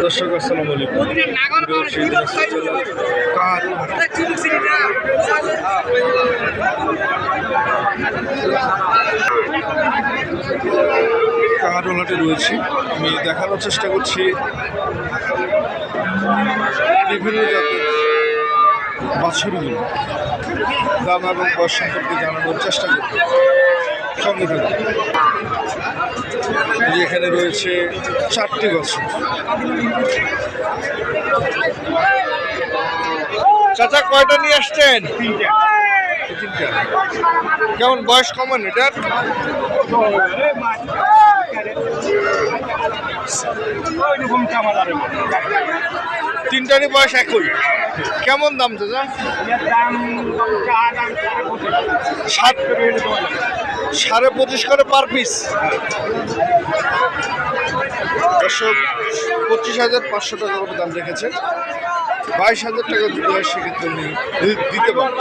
দর্শক আসসালামু আলাইকুম। কাহারোলহাটে রয়েছি, আমি দেখানোর চেষ্টা করছি বিভিন্ন জাতের বাছুরগুলো দাম এবং বয়স সম্পর্কে জানানোর চেষ্টা করব। সঙ্গে থাকুন। এখানে রয়েছে 4টি বাছুর। চাচা কয়টা নিয়ে আসছেন? তিনটা। কেমন বয়স কেমন এটার? তিনটারই বয়স একই। কেমন দাম চাচা? 25.5 করে পার পিস। দর্শক 25,500 টাকা করে দাম রেখেছে। 22,000 টাকা যদি হয় সেক্ষেত্রে উনি দিতে পারেন।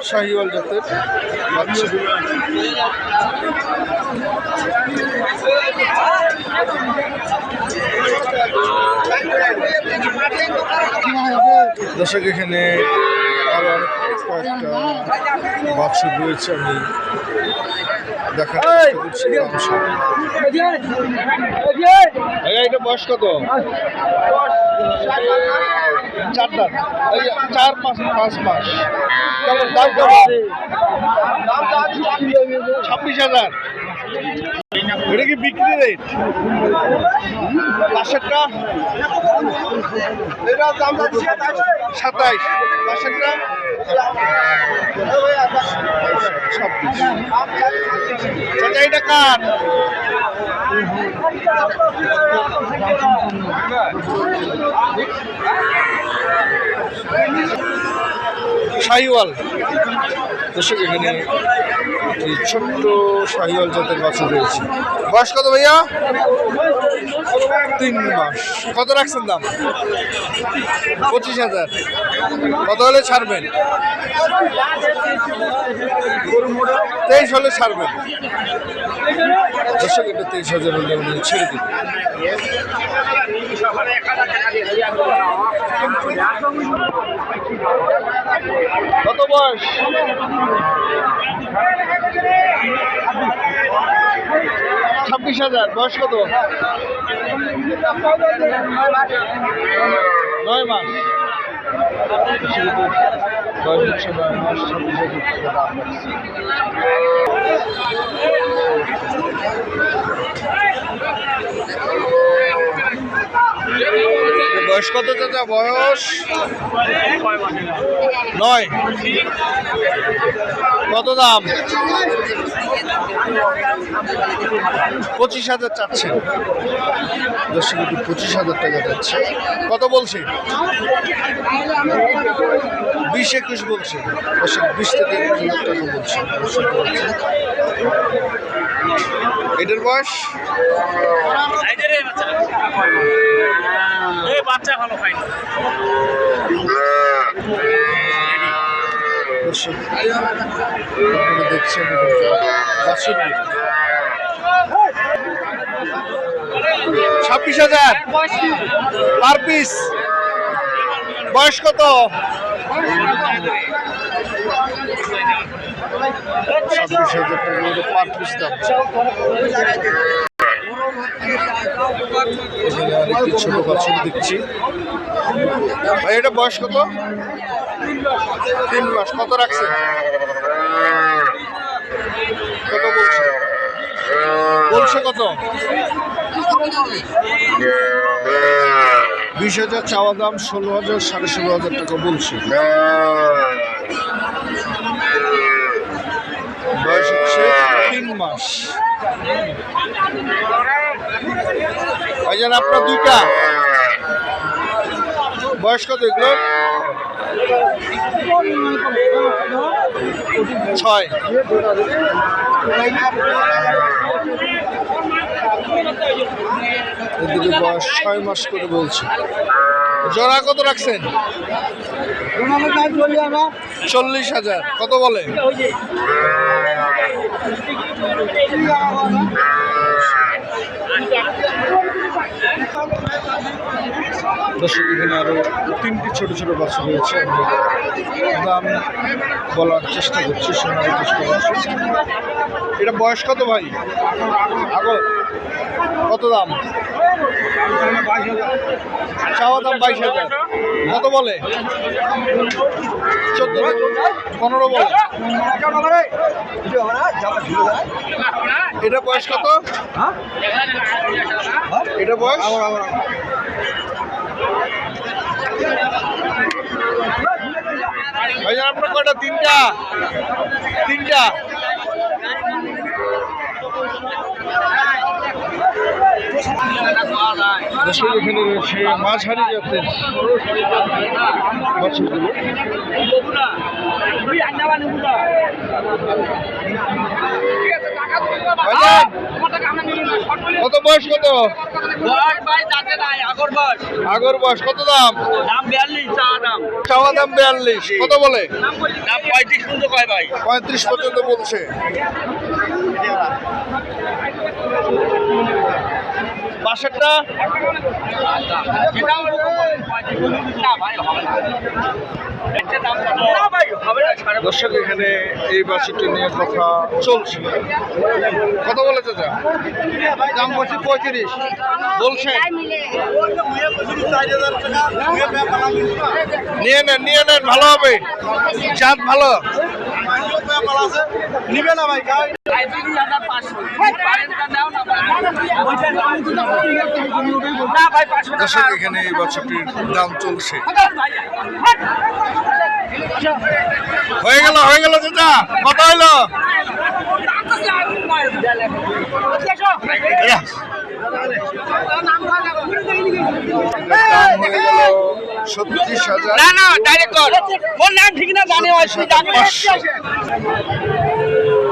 শাহিওয়াল জাতের বাচ্চা। দর্শক এখানে আরো অনেক কয়েকটা বাছুর রয়েছে, আমি দেখার চেষ্টা করছি। এটা বয়স কত? 4 দাঁত, 4-5 মাস। কেমন দাম? কেমন? 26,000। এটা কি বিক্রি রেট? পাশেরটা 27, পাশেরটা 26। চাচা এটা কার? শাহিওয়াল। দর্শক এখানে ছোট্ট শাহিওয়াল জাতের বাছুর রয়েছে। বয়স কত ভাইয়া? 3 মাস। কত রাখছেন দাম? 25,000। কত হলে ছাড়বেন? 23 হলে ছাড়বেন। দর্শক এটা 23,000 হলে উনি ছেড়ে দিবেন। কত বয়স? 26,000। বয়স কত? 9 মাস। বয়স কত চাচা? বয়স 9। কত দাম? 25,000 চাচ্ছে। দর্শক 25,000 টাকা যাচ্ছে। কত বলছে? 20-21 বলছে। দর্শক 20 থেকে 21 টাকা বলছে। এটার বয়স? বাচ্চা ভালো খাই না। দর্শক দেখছেন 26,000 পার পিস। বয়স কত? 26,000 টাকা পার পিস দাম। এখানে আরেকটি ছোট বাছুর দেখছি। ভাই এটা বয়স কত? 3 মাস। কত রাখছে? কত বলছে? বলছে কত? 20,000 চাওয়া দাম, 16,000, 16,500 টাকা বলছে। বয়স হচ্ছে 3 মাস। ভাইজান আপনার দুইটা বয়স কত এগুলো? 6। এদিকে বয়স 6 মাস করে বলছে। জোড়া কত রাখছেন? 40,000। কত বলে? দর্শক এখানে আরো 3টি ছোট ছোট বাচ্চা রয়েছে। দাম বলার চেষ্টা করছি, শোনার চেষ্টা করছি। এটা বয়স কত ভাই? আগর কত দাম? চাওয়া দাম 22,000। কত বলে? 14, 15 বলে। এটা বয়স কত? এটা বয়স ভাইজান আপনার কয়টা? তিনটা। দর্শক এখানে রয়েছে মাঝারি জাতের বাছুরগুলো। কত বয়স? কত আগর বয়স? কত দাম? 42। চাওয়া দাম 42। কত বলে? 35 পর্যন্ত বলছে। পাশেরটা দর্শক এখানে এই বাছুরটি নিয়ে কথা চলছে। কত বলে চাচা? দাম বলছি 35 বলছে। নিয়ে নেন ভালো হবে, চাঁদ ভালো নিবে না ভাই। দর্শক এখানে এই বাছুরটির দাম চলছে। হয়ে গেল চাচা, কত হইলো? দাম হয়ে গেল 36,000।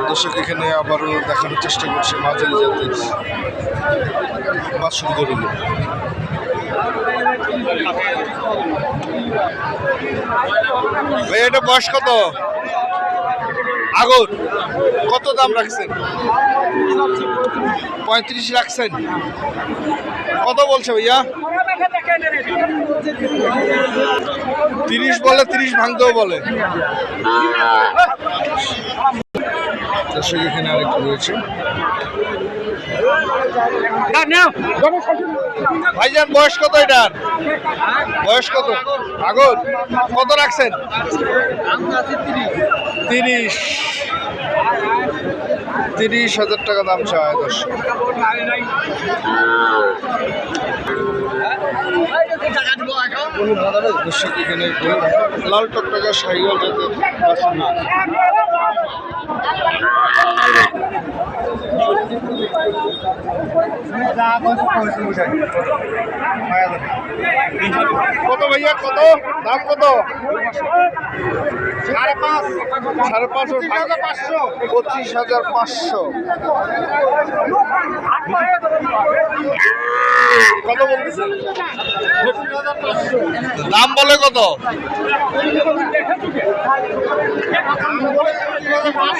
দর্শক এখানে আবারও দেখানোর চেষ্টা করছে মাঝারি জাতের বাছুর গরুগুলো। ভাই এটা বয়স কত? আগর কত দাম রাখছেন? 35 রাখছেন। কত বলছে ভাইয়া? 30 বলে, 30 ভাঙতেও বলে। দর্শক এখানে আরেকটু রয়েছে। ভাইজান বয়স কত এটার? বয়স কত? আগর কত রাখছেন? 30,000 টাকা দাম চায়। দর্শক দর্শক এখানে লাল টকটকা শাহিওয়াল জাতের বাছুর। কত ভাইয়া? কত দাম? কত? 5.5। 25,500। কত বলতেছে? দাম বলে কত?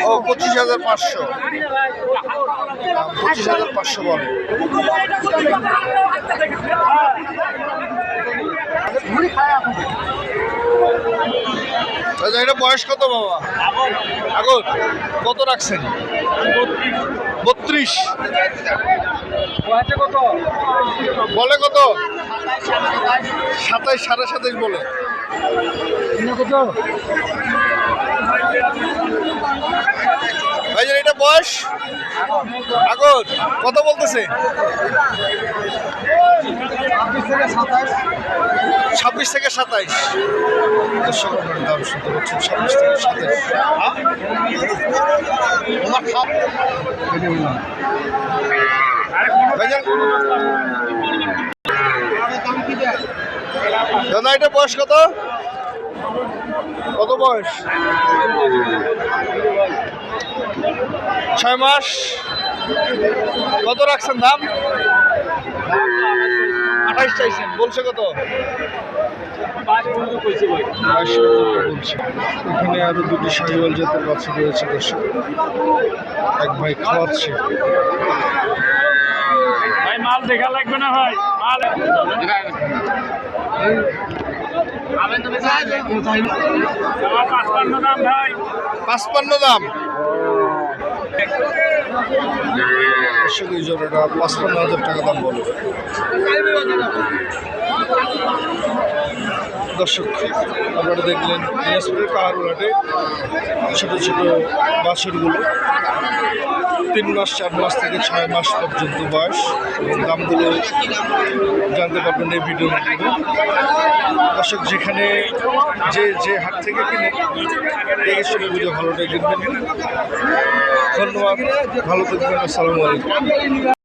ও 25,500। 25,500 বলে। এটা বয়স কত বাবা? আগর কত রাখছেন? 32। বলে কত? 27, 27.5 বলে। ভাইজান এটা বয়স? আগর কত বলতেছে? 26 থেকে 27। দর্শক দাম শুনতে পাচ্ছেন 26 থেকে 27। দাদা এটা বয়স কত? কত বয়স? 6 মাস। কত রাখছেন দাম? 28 চাইছেন, বলছে কত? 22 বলছে। এখানে আরো দুটি শাহিওয়াল জাতের বাচ্চা রয়েছে। দর্শক এক ভাই খাওয়াচ্ছে। ভাই মাল দেখা লাগবে না ভাই, মাল পাঁচপান্ন দাম। এই জোড়াটা 55,000 টাকা দাম বলে। দর্শক আপনারা দেখলেন দিনাজপুরের কাহারুলহাটে ছোটো ছোটো বাছুরগুলো 3 মাস 4 মাস থেকে 6 মাস পর্যন্ত বয়স এবং দামগুলো জানতে পারবেন এই ভিডিওর মাধ্যমে। দর্শক যেখানে যে হাট থেকে কিনে দেখে শুনে বুঝে ভালোটাই কিনবেন। ধন্যবাদ, ভালো থাকবেন, আসসালামু আলাইকুম।